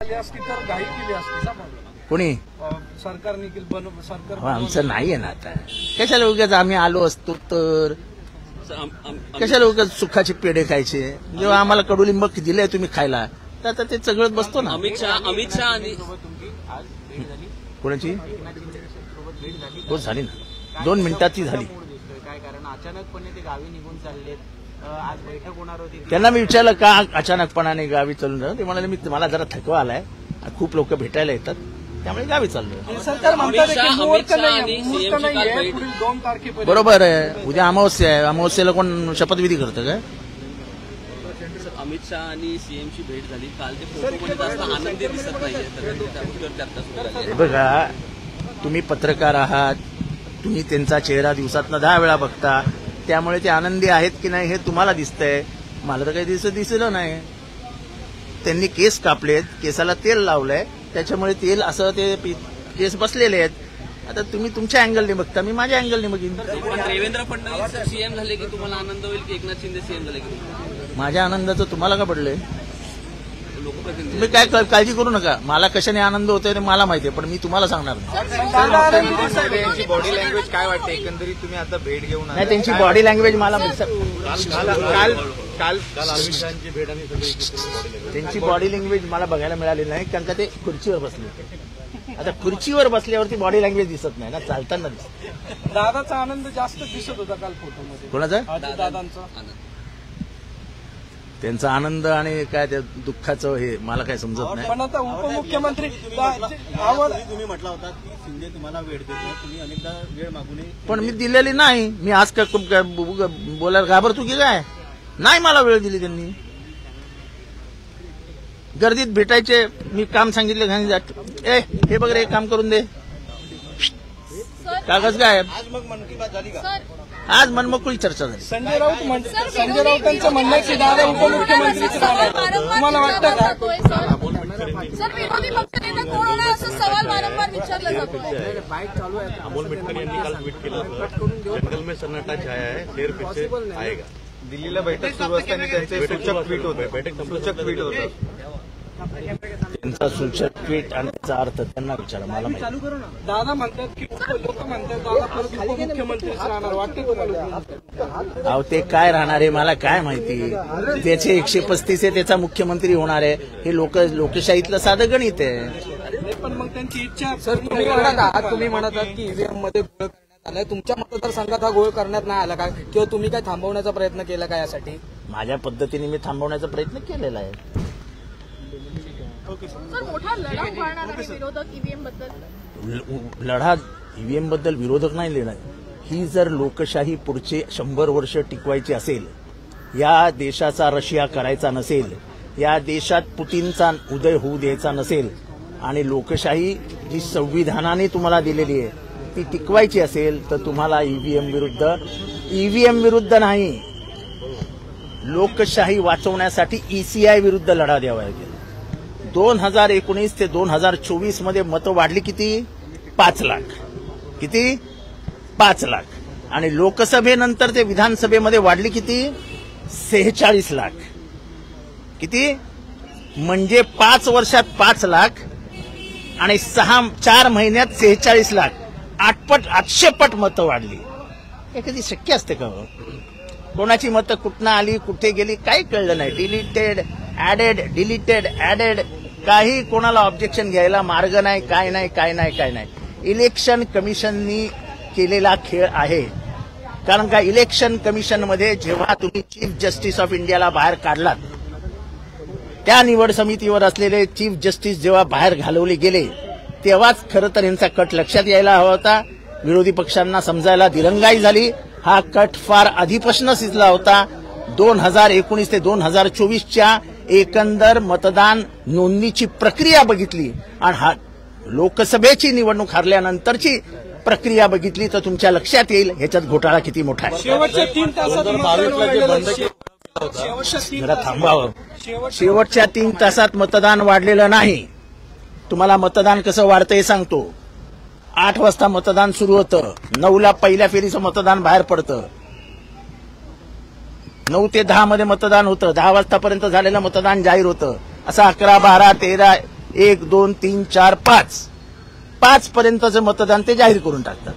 झाली असती तर घाई केली असती का कोणी सरकारने सरकार आमचं नाहीये ना आता. कशाला उगाच आम्ही आलो असतो तर कशाला उगाच सुखाचे पेढे खायचे. जेव्हा आम्हाला कडुलिंब दिलंय तुम्ही खायला तर आता ते सगळं बसतो ना. अमित शहा आणि कोणाची हो झाली ना 2 मिनिटाची झाली. काय कारण अचानकपणे ते गावी निघून चाललेत. आज बैठक होणार होती. त्यांना मी विचारलं का अचानकपणाने गावी चालून जाऊ. ते म्हणाले मला जरा थकवा आलाय, खूप लोक भेटायला येतात त्यामुळे गावी चाललोय. सरकार म्हणतात की मुहूर्त नाहीये, पुढील 2 तारखेपर्यंत. बरोबर आहे. उद्या अमावस्या आहे. अमावस्येला कोण शपथविधी करतं काय? अमित शहा आणि सीएमची भेट झाली काल. ते फोटोमध्ये जास्त आनंदी दिसत नाहीये तर त्याबद्दल चर्चा सुरू झाली. बघा तुम्ही पत्रकार आहात, तुम्ही त्यांचा चेहरा दिवसातनं 10 वेळा बघता, त्यामुळे ते आनंदी आहेत की नाही हे तुम्हाला दिसतंय. मला तर काही दिसलं नाही. त्यांनी केस कापलेत, केसाला तेल लावलंय, त्याच्यामुळे तेल असं ते केस बसलेले आहेत. आता तुम्ही तुमच्या अँगलने बघता, मी माझ्या अँगलने बघीन. पण देवेंद्र फडणवीस सीएम झाले की तुम्हाला आनंद होईल की एकनाथ शिंदे सीएम झाले की? माझ्या आनंदाचं तुम्हाला का पडलंय? लोकप्रतिनिधी तुम्ही काय काळजी करू नका. मला कशाने आनंद होतोय ते मला माहितीये, पण मी तुम्हाला सांगणार नाही. त्यांची बॉडी लँग्वेज काय वाटते एकंदरीत तुम्ही आता भेट घेऊन? नाही त्यांची बॉडी लँग्वेज मला त्यांची बॉडी लँग्वेज मला बघायला मिळाली नाही कारण का ते खुर्चीवर बसले. आता खुर्चीवर बसल्यावरती बॉडी लँग्वेज दिसत नाही ना, चालताना दिसत. दादाचा आनंद जास्त दिसत होता काल फोटोमध्ये. कोणाचा? दादांचा. त्यांचा आनंद आणि काय त्या दुःखाचं हे मला काय समजत नाही. पण आता उपमुख्यमंत्री तुम्ही म्हटला होता की शिंदे तुम्हाला वेळ देतो, तुम्ही अनेकदा वेळ मागून पण मी दिलेली नाही. मी आज काय बोलायला घाबरतो की काय? नाही मला वेळ दिली त्यांनी. गर्दीत भेटायचे, मी काम सांगितलं हे बघ रे काम करून दे, कागज काय. आज मग मन की बात झाली का? आज मनमोकळी चर्चा झाली. संजय राऊतांचं म्हणणं आहे की दादा उपमुख्यमंत्रीच राहणार. तुम्हाला वाटतं का? सर विरोधी पक्षनेता कोण होणार असा सवाल वारंवार विचारला जातो. अमोल मिटकर यांनी काल ट्विट केलं होतं, जंगल में सन्नाटा छाया है, शेर पीछे आएगा. दिल्लीला बैठक सुरू असताना त्यांचे सूचक ट्विट होतं. त्यांचा सूचक ट्विट आणि त्याचा अर्थ त्यांना विचारा, मला माहिती. दादा म्हणतात की लोक म्हणतात दादा परत उपमुख्यमंत्रीच राहणार. वाटतं तुम्हाला? अहो ते काय राहणार आहे मला काय माहिती. त्याचे 135 आहे, त्याचा मुख्यमंत्री होणार आहे. हे लोकशाहीतलं साधं गणित आहे. पण मग त्यांची इच्छा. सर तुम्ही म्हणत आहात की ईव्हीएम मध्ये घोळ करण्यात आलाय. तुमच्या मतदारसंघात हा घोळ करण्यात नाही आला का, किंवा तुम्ही काय थांबवण्याचा प्रयत्न केला का यासाठी? माझ्या पद्धतीने मी थांबवण्याचा प्रयत्न केलेला आहे. सर मोठा लढा उभारणार आहे विरोधक ईव्हीएम बद्दल. लढा ईव्हीएम बद्दल विरोधक नाही लढणार. ही जर लोकशाही पुढचे 100 वर्ष टिकवायची असेल, या देशाचा रशिया करायचा नसेल, या देशात पुतीनचा उदय होऊ द्यायचा नसेल आणि लोकशाही जी संविधानाने तुम्हाला दिलेली आहे ती टिकवायची असेल तर तुम्हाला ईव्हीएम विरुद्ध नाही, लोकशाही वाचवण्यासाठी ईसीआय विरुद्ध लढा द्यावा लागेल. 2019 ते 2024 मध्ये मतं वाढली किती? 5 लाख. किती? 5 लाख. आणि लोकसभेनंतर ते विधानसभेमध्ये वाढली किती? 46 लाख. किती? म्हणजे 5 वर्षात 5 लाख आणि 4 महिन्यात 46 लाख. 800 पट मतं वाढली. हे कधी शक्य असते का? कोणाची मतं कुठनं आली, कुठे गेली काही कळलं नाही. डिलीटेड डिलीटेड ऍडेड काही कोणाला ऑब्जेक्शन घ्यायला मार्ग नाही. काय नाही. इलेक्शन कमिशननी केलेला खेळ आहे. कारण का इलेक्शन कमिशनमध्ये जेव्हा तुम्ही चीफ जस्टिस ऑफ इंडियाला बाहेर काढलात, त्या निवड समितीवर असलेले चीफ जस्टिस जेव्हा बाहेर घालवले गेले तेव्हाच खरं तर यांचा कट लक्षात यायला हवा होता. विरोधी पक्षांना समजायला दिरंगाई झाली. हा कट फार आधीपासून शिजला होता. 2019 ते 2024च्या एकंदर मतदान नोंदणीची प्रक्रिया बघितली आणि हा लोकसभेची निवडणूक हरल्यानंतरची प्रक्रिया बघितली तर तुमच्या लक्षात येईल ह्याच्यात घोटाळा किती मोठा आहे. शेवटच्या 3 थांबावं. शेवटच्या 3 तासात मतदान वाढलेलं नाही. तुम्हाला मतदान कसं वाढतं हे सांगतो. 8 वाजता मतदान सुरू होतं. 9ला पहिल्या फेरीचं मतदान बाहेर पडतं. 9 ते 10 मध्ये मतदान होतं. 10 वाजतापर्यंत झालेलं मतदान जाहीर होतं. असं 11, 12, 13 1, 2, 3, 4, 5 पर्यंतचं मतदान ते जाहीर करून टाकतात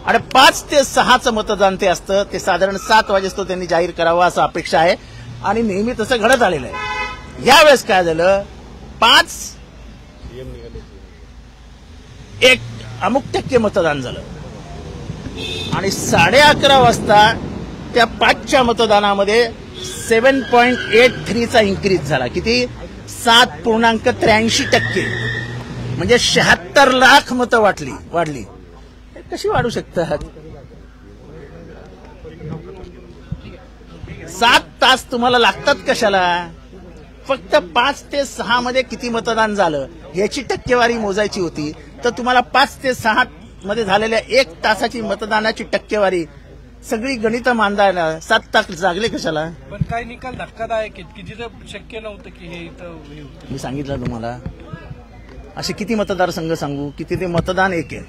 आणि 5 ते 6चं मतदान ते असतं ते साधारण 7 वाजेस्तो त्यांनी जाहीर करावं असं अपेक्षा आहे आणि नेहमी तसं घडत आलेलं आहे. यावेळेस काय झालं 1 अमुक टक्के मतदान झालं आणि 11:30 वाजता त्या 5च्या मतदानामध्ये 7.83चा इन्क्रीज झाला. किती? 7.83%. म्हणजे 76 लाख मतं वाढली. कशी वाढू शकतात? 7 तास तुम्हाला लागतात कशाला? फक्त 5 ते 6 मध्ये किती मतदान झालं याची टक्केवारी मोजायची होती तर तुम्हाला 5 ते 6 मध्ये झालेल्या 1 तासाची मतदानाची टक्केवारी सगळी गणितं मांडायला 7 तास लागले कशाला? पण काही निकाल धक्कादायक आहेत की जिथं शक्य नव्हतं की हे इथं हे होतं. मी सांगितलं तुम्हाला. असे किती मतदारसंघ सांगू? किती ते मतदान एक आहे.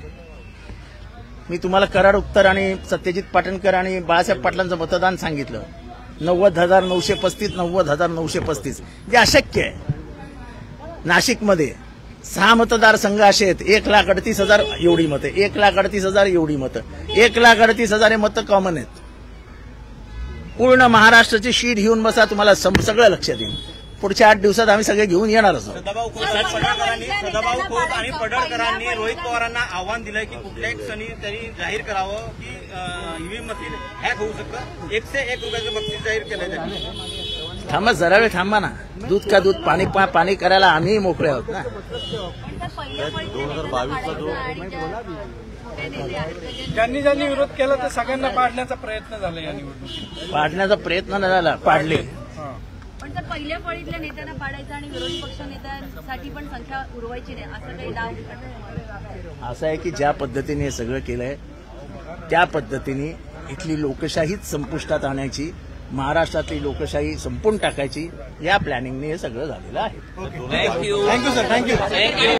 मी तुम्हाला कराड उत्तर आणि सत्यजित पाटणकर आणि बाळासाहेब पाटलांचं मतदान सांगितलं. 90,935, 90,935 जे अशक्य आहे. नाशिकमध्ये 6 मतदारसंघ असे आहेत 1,38,000 एवढी मतं, 1,38,000 एवढी मतं, 1,38,000 हे मतं कॉमन आहेत. पूर्ण महाराष्ट्राची शीट घेऊन बसा तुम्हाला सगळं लक्षात येईल. पुढच्या 8 दिवसात आम्ही सगळे घेऊन येणारच आहोत. सदाभाऊ खोत आणि पडळकरांनी रोहित पवारांना आव्हान दिलंय की कुठल्याही क्षणी त्यांनी जाहीर करावं की ईव्हीएम मशीन हॅक होऊ शकतं. 101 रुपयाचं बक्षीस जाहीर केलंय त्यांनी. थांबा जरा वेळ थांबा ना. दूध का दूध पाणी करायला आम्ही मोकळे आहोत ना. 2022चा जो ज्यांनी विरोध केला तर सगळ्यांना पाडण्याचा प्रयत्न झाला या निवडणुकीत. पाडण्याचा प्रयत्न न झाला, पाडले. पण तर पहिल्या फळीतल्या नेत्यांना पाडायचं आणि विरोधी पक्ष नेत्यांसाठी पण संख्या उरवायची नाही असं काही डाव. असं आहे की ज्या पद्धतीने हे सगळं केलंय त्या पद्धतीने इथली लोकशाहीच संपुष्टात आणायची, महाराष्ट्रातली लोकशाही संपून टाकायची या प्लॅनिंगने हे सगळं झालेलं आहे. Thank you thank you sir. थँक्यू.